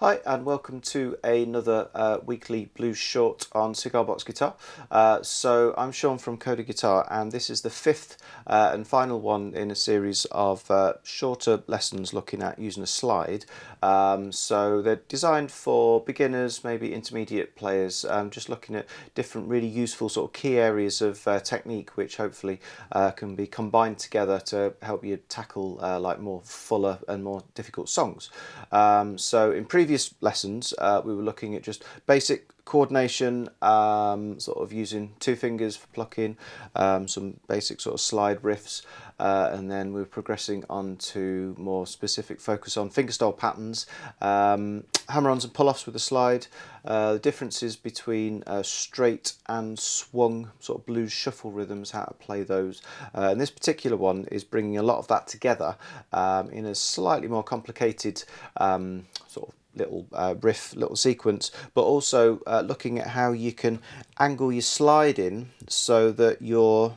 Hi and welcome to another weekly blues short on Cigar Box Guitar. So I'm Sean from Coda Guitar, and this is the fifth and final one in a series of shorter lessons looking at using a slide. So they're designed for beginners, maybe intermediate players, just looking at different really useful sort of key areas of technique which hopefully can be combined together to help you tackle like more fuller and more difficult songs. So in previous lessons we were looking at just basic coordination, sort of using two fingers for plucking, some basic sort of slide riffs, and then we're progressing on to more specific focus on fingerstyle patterns, hammer-ons and pull-offs with the slide, the differences between straight and swung sort of blues shuffle rhythms, how to play those. And this particular one is bringing a lot of that together in a slightly more complicated sort of little riff, little sequence, but also looking at how you can angle your slide in so that you're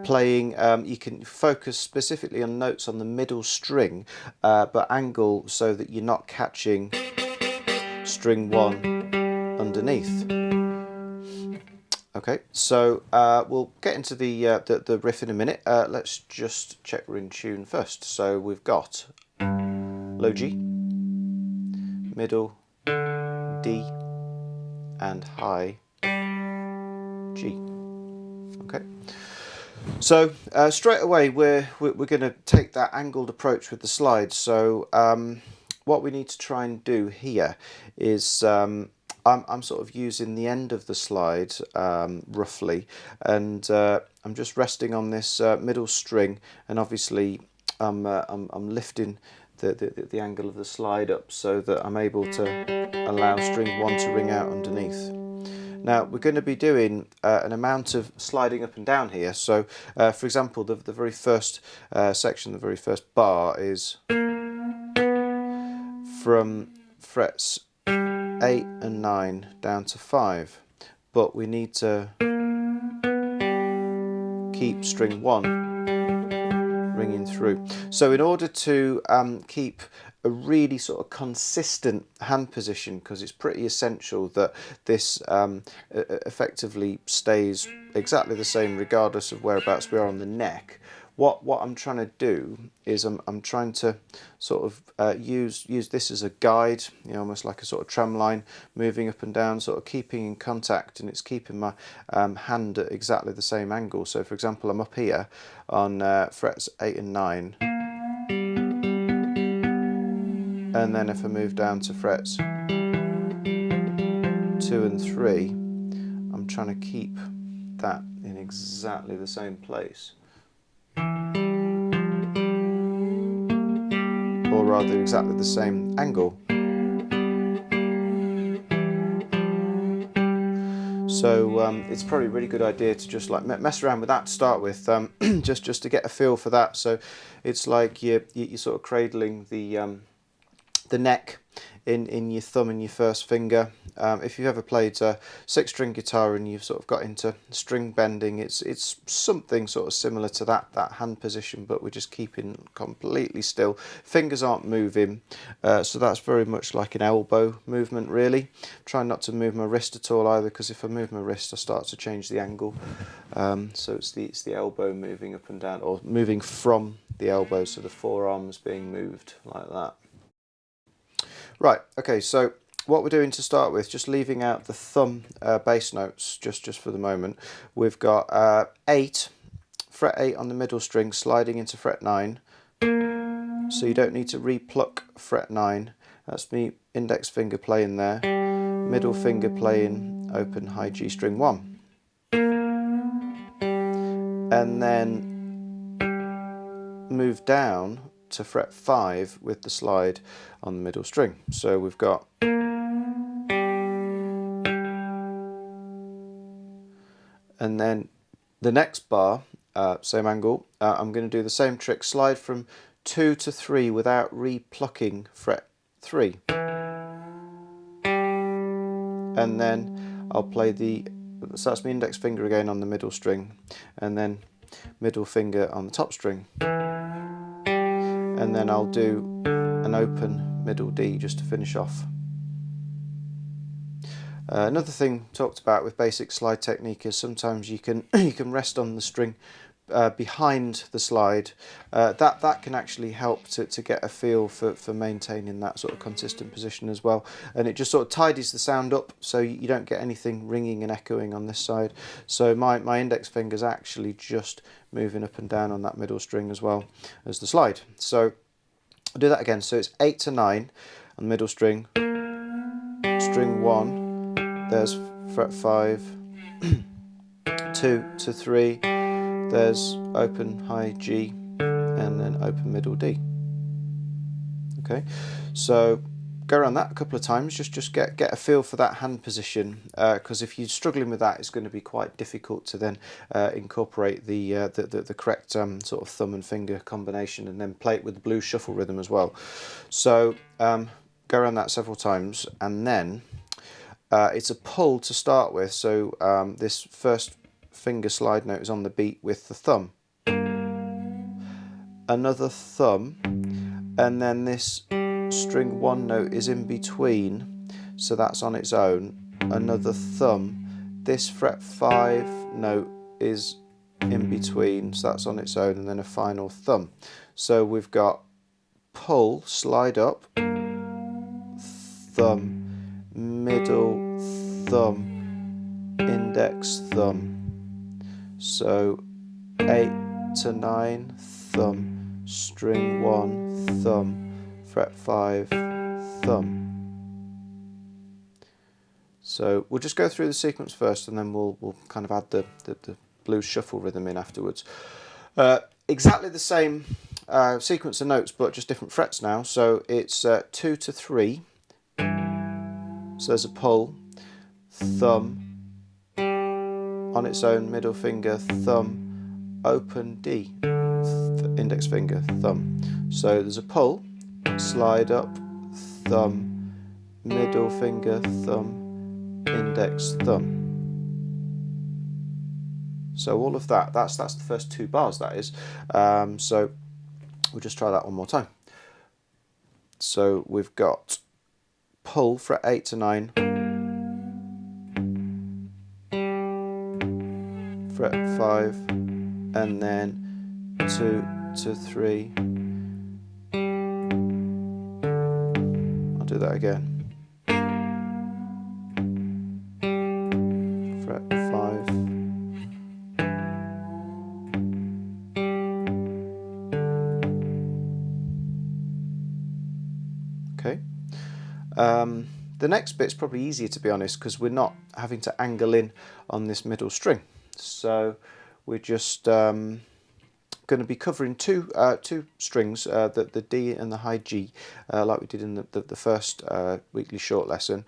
playing, you can focus specifically on notes on the middle string, but angle so that you're not catching string one underneath. Okay, so we'll get into the riff in a minute. Let's just check we're in tune first. So we've got low G, middle D, and high G. Okay, so straight away we're going to take that angled approach with the slide. So what we need to try and do here is I'm sort of using the end of the slide roughly, and I'm just resting on this middle string, and obviously I'm lifting the angle of the slide up so that I'm able to allow string one to ring out underneath. Now we're going to be doing an amount of sliding up and down here. So for example, the very first section, the very first bar is from frets 8 and 9 down to 5, but we need to keep string 1 ringing through. So in order to keep a really sort of consistent hand position, because it's pretty essential that this effectively stays exactly the same regardless of whereabouts we are on the neck, what I'm trying to do is I'm trying to sort of use this as a guide, you know, almost like a sort of tram line, moving up and down, sort of keeping in contact, and it's keeping my hand at exactly the same angle. So for example, I'm up here on frets 8 and 9, and then if I move down to frets 2 and 3, I'm trying to keep that in exactly the same place. Or rather exactly the same angle. So it's probably a really good idea to just like mess around with that to start with, just to get a feel for that. So it's like you're sort of cradling the neck in your thumb and your first finger. If you've ever played a 6-string guitar and you've sort of got into string bending, it's something sort of similar to that hand position, but we're just keeping completely still. Fingers aren't moving, so that's very much like an elbow movement really. Try not to move my wrist at all either, because if I move my wrist I start to change the angle. So it's the elbow moving up and down, or moving from the elbow, so the forearms being moved like that. Right, okay, so what we're doing to start with, just leaving out the thumb bass notes just for the moment. We've got 8, fret 8 on the middle string, sliding into fret 9. So you don't need to re-pluck fret 9. That's me index finger playing there, middle finger playing open high G string 1. And then move down to fret 5 with the slide on the middle string. So we've got and then the next bar, same angle, I'm going to do the same trick, slide from 2 to 3 without re-plucking fret 3. And then I'll play so that's my index finger again on the middle string, and then middle finger on the top string, and then I'll do an open middle D just to finish off. Another thing talked about with basic slide technique is sometimes you can you can rest on the string behind the slide. That can actually help to get a feel for maintaining that sort of consistent position as well, and it just sort of tidies the sound up so you don't get anything ringing and echoing on this side. So my index finger's actually just moving up and down on that middle string as well as the slide. So I'll do that again. So it's 8 to 9 on the middle string, string 1, there's fret 5, 2 to 3, there's open high G, and then open middle D. Okay, so go around that a couple of times, just get a feel for that hand position, because if you're struggling with that, it's going to be quite difficult to then incorporate the correct sort of thumb and finger combination, and then play it with the blues shuffle rhythm as well. So go around that several times, and then it's a pull to start with. So this first finger slide note is on the beat with the thumb, another thumb, and then this string 1 note is in between, so that's on its own, another thumb, this fret 5 note is in between, so that's on its own, and then a final thumb. So we've got pull, slide up, thumb, middle, thumb, index, thumb. So 8 to 9, thumb, string 1, thumb, fret 5, thumb. So we'll just go through the sequence first, and then we'll kind of add the blues shuffle rhythm in afterwards. Exactly the same sequence of notes, but just different frets now. So it's 2 to 3, so there's a pull, thumb, on its own, middle finger, thumb, open D, index finger, thumb. So there's a pull, slide up, thumb, middle finger, thumb, index, thumb. So all of that's the first 2 bars, that is. So we'll just try that one more time. So we've got pull, fret 8 to 9, fret 5, and then 2 to 3. I'll do that again. Fret 5. Okay. The next bit's probably easier, to be honest, because we're not having to angle in on this middle string. So we're just going to be covering two strings, the D and the high G, like we did in the first weekly short lesson.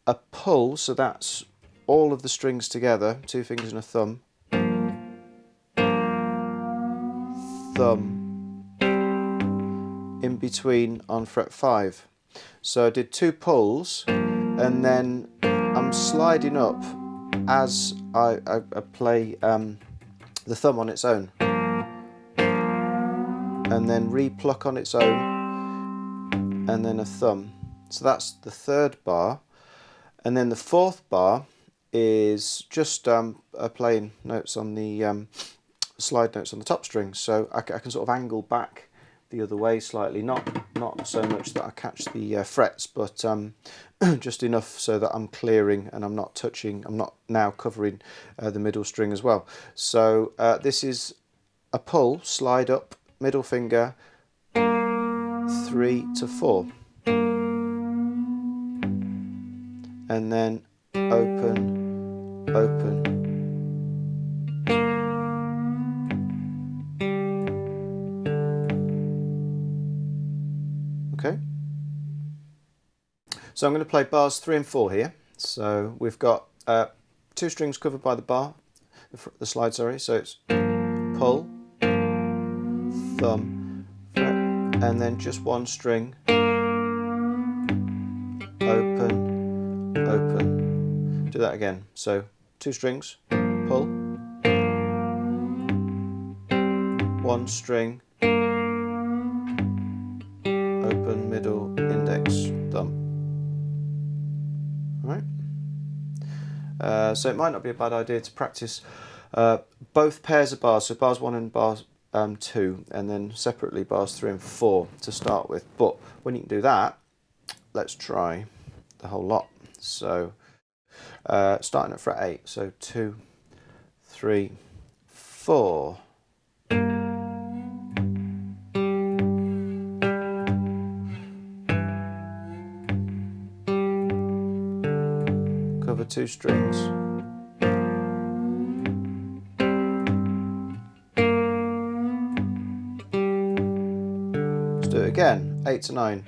A pull, so that's all of the strings together, 2 fingers and a thumb, thumb, in between on fret 5. So I did 2 pulls, and then I'm sliding up as I play the thumb on its own, and then re-pluck on its own, and then a thumb. So that's the 3rd bar, and then the 4th bar is just playing notes on the slide notes on the top string. So I can sort of angle back the other way slightly, not so much that I catch the frets, but just enough so that I'm clearing and I'm not now covering the middle string as well. So this is a pull, slide up, middle finger, 3 to 4, and then open, open. Okay. So I'm going to play bars 3 and 4 here. So we've got 2 strings covered by the bar, the slide, sorry. So it's pull, thumb, fret, and then just 1 string, open, open. Do that again. So 2 strings, pull, 1 string, open, middle, index, thumb. All right. So it might not be a bad idea to practice both pairs of bars, so bars 1 and bars 2, and then separately bars 3 and 4 to start with. But when you can do that, let's try the whole lot. So starting at fret 8, so 2, 3, 4. Cover 2 strings. Let's do it again, 8 to 9.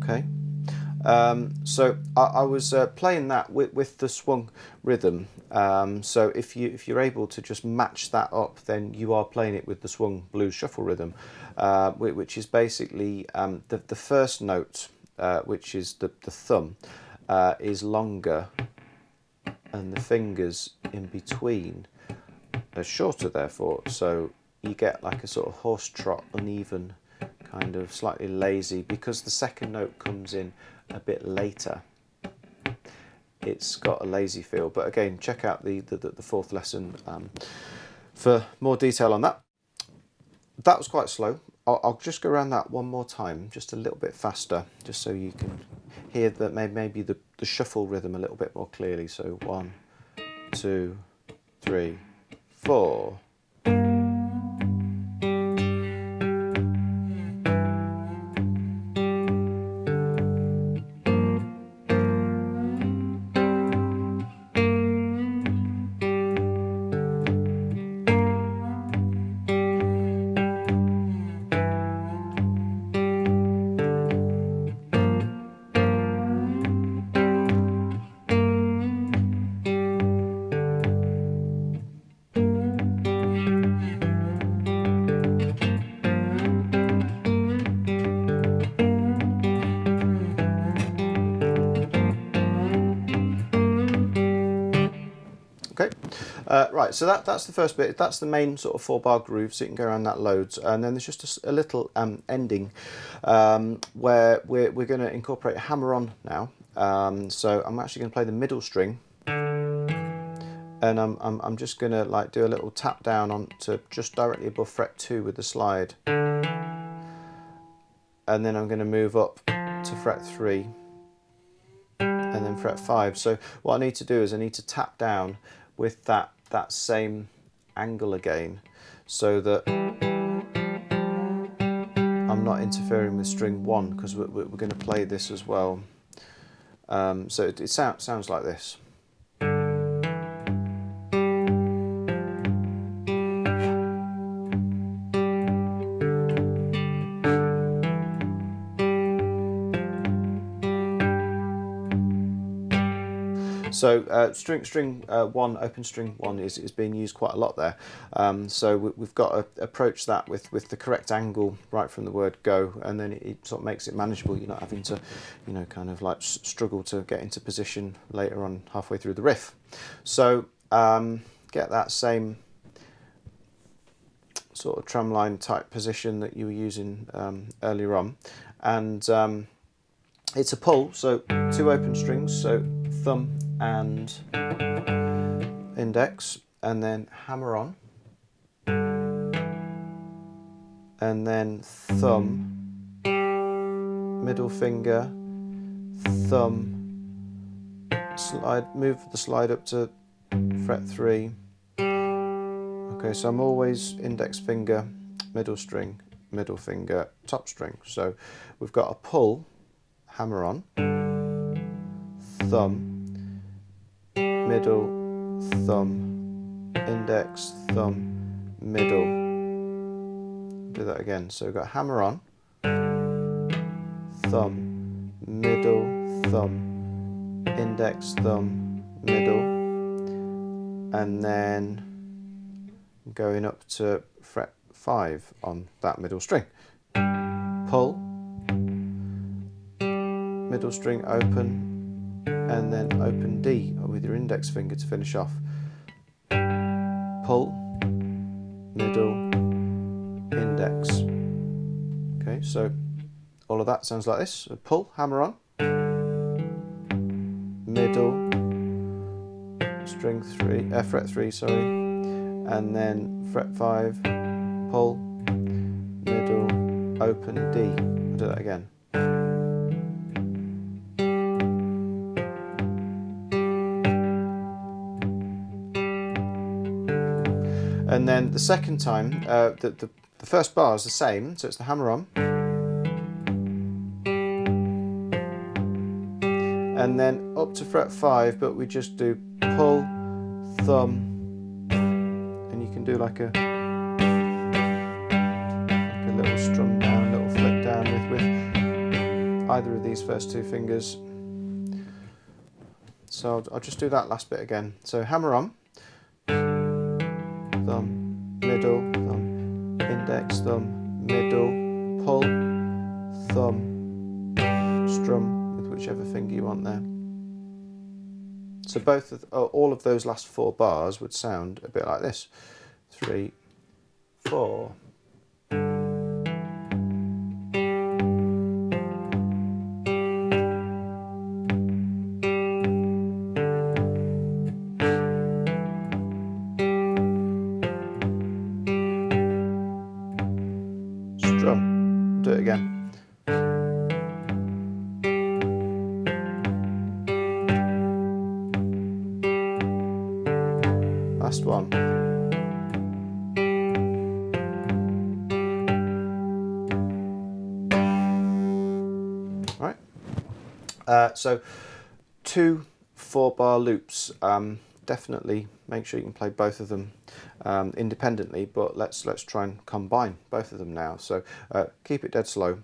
Okay. So I was playing that with the swung rhythm. So if you're able to just match that up, then you are playing it with the swung blues shuffle rhythm, which is basically the first note, which is the thumb, is longer, and the fingers in between are shorter. Therefore, so you get like a sort of horse trot, uneven, kind of slightly lazy, because the second note comes in a bit later. It's got a lazy feel. But again, check out the fourth lesson for more detail on that. That was quite slow. I'll just go around that one more time, just a little bit faster, just so you can hear that maybe the shuffle rhythm a little bit more clearly. So 1, 2, 3, 4. Okay, right, so that's the first bit. That's the main sort of 4-bar groove, so you can go around that loads. And then there's just a little ending where we're going to incorporate a hammer-on now. So I'm actually going to play the middle string, and I'm just going to like do a little tap down on to just directly above fret 2 with the slide. And then I'm going to move up to fret 3 and then fret 5. So what I need to do is I need to tap down with that same angle again, so that I'm not interfering with string 1, because we're going to play this as well. So it sounds like this. So string 1, open string 1 is being used quite a lot there. So we've got to approach that with the correct angle right from the word go, and then it sort of makes it manageable. You're not having to, you know, kind of like struggle to get into position later on halfway through the riff. So get that same sort of tramline type position that you were using earlier on, and it's a pull, so 2 open strings, so thumb and index, and then hammer on, and then thumb, middle finger, thumb, slide, move the slide up to fret 3. Okay, so I'm always index finger, middle string, middle finger, top string. So we've got a pull, hammer on, thumb, middle, thumb, index, thumb, middle. Do that again. So we've got hammer on, thumb, middle, thumb, index, thumb, middle. and then going up to fret 5 on that middle string. Pull, middle string open, and then open D with your index finger to finish off. Pull, middle, index. Okay, so all of that sounds like this. So pull, hammer on, middle, string 3, fret 3, sorry, and then fret 5, pull, middle, open D. I'll do that again. And then the second time, the first bar is the same, so it's the hammer on, and then up to fret 5, but we just do pull, thumb, and you can do like a little strum down, a little flick down with either of these first two fingers. So I'll just do that last bit again. So hammer on, thumb, middle, thumb, index, thumb, middle, pull, thumb, strum with whichever finger you want there. So all of those last 4 bars would sound a bit like this. 3, 4. Strum. Do it again. Last one. Right. So 2 4-bar loops. Definitely make sure you can play both of them independently, but let's try and combine both of them now. So keep it dead slow,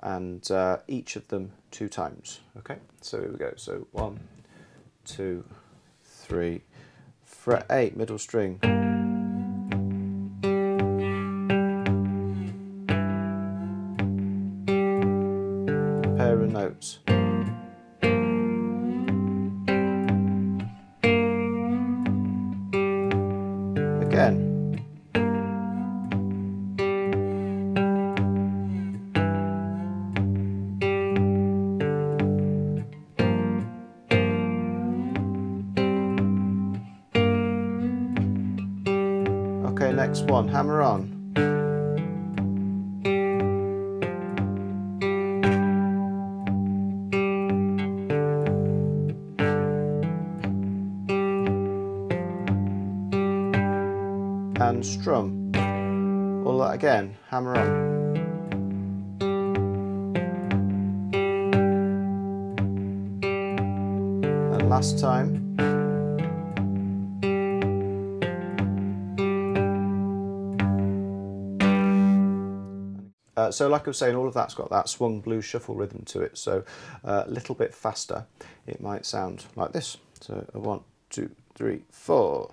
and each of them 2 times. Okay. So here we go. So 1, 2, 3. Fret 8, middle string. Pair of notes. Again. Okay, next one, hammer on. And strum. All that again, hammer on. And last time. So like I was saying, all of that's got that swung blues shuffle rhythm to it, so a little bit faster it might sound like this. So 1, 2, 3, 4.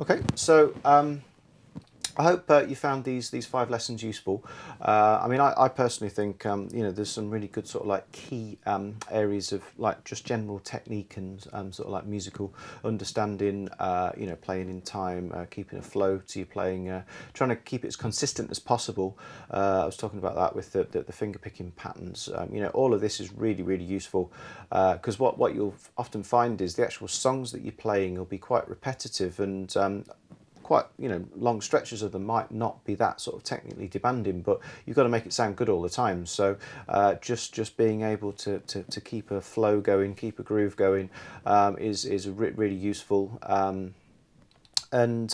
Okay, so I hope you found these 5 lessons useful. I mean, I personally think you know, there's some really good sort of like key areas of like just general technique and sort of like musical understanding. You know, playing in time, keeping a flow to your playing, trying to keep it as consistent as possible. I was talking about that with the finger picking patterns. You know, all of this is really useful because what you'll often find is the actual songs that you're playing will be quite repetitive, and quite, you know, long stretches of them might not be that sort of technically demanding, but you've got to make it sound good all the time. So just being able to keep a flow going, keep a groove going is really useful. And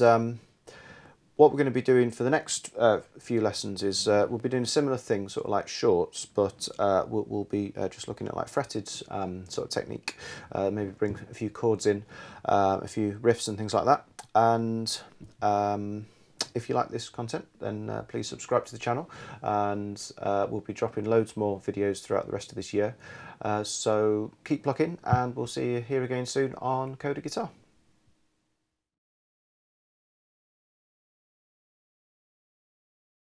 what we're going to be doing for the next few lessons is we'll be doing a similar thing, sort of like shorts, but we'll be just looking at like fretted sort of technique. Maybe bring a few chords in, a few riffs and things like that. And if you like this content, then please subscribe to the channel, and we'll be dropping loads more videos throughout the rest of this year. So keep plucking, and we'll see you here again soon on Coda Guitar.